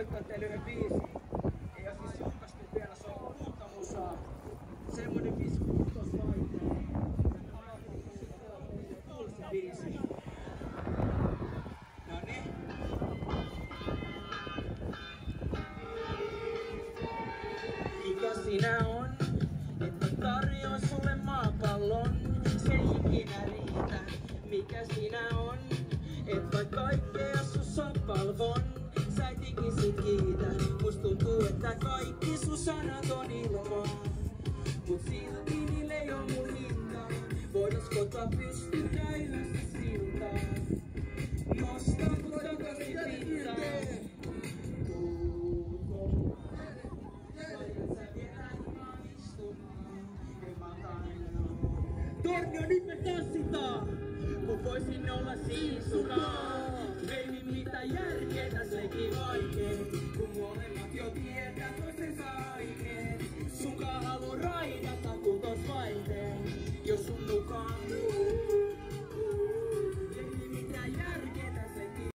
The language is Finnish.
soittaa teille yhden biisin. Ei oo siis julkaistu vielä, se on uutta musaa. Semmonen 5-6 vaihtee. Kuule se biisi. Noniin. Mikä sinä on, että tarjoa sulle maapallon? Se ei ikinä riitä. Mikä sinä on, et vai kaikkea sussa palvon? Sä et ikisit kiitä. Must tuntuu, että kaikki sun sanat on ilmaa. Mut silti niille ei oo mun hintaa. Voidas kota pystyä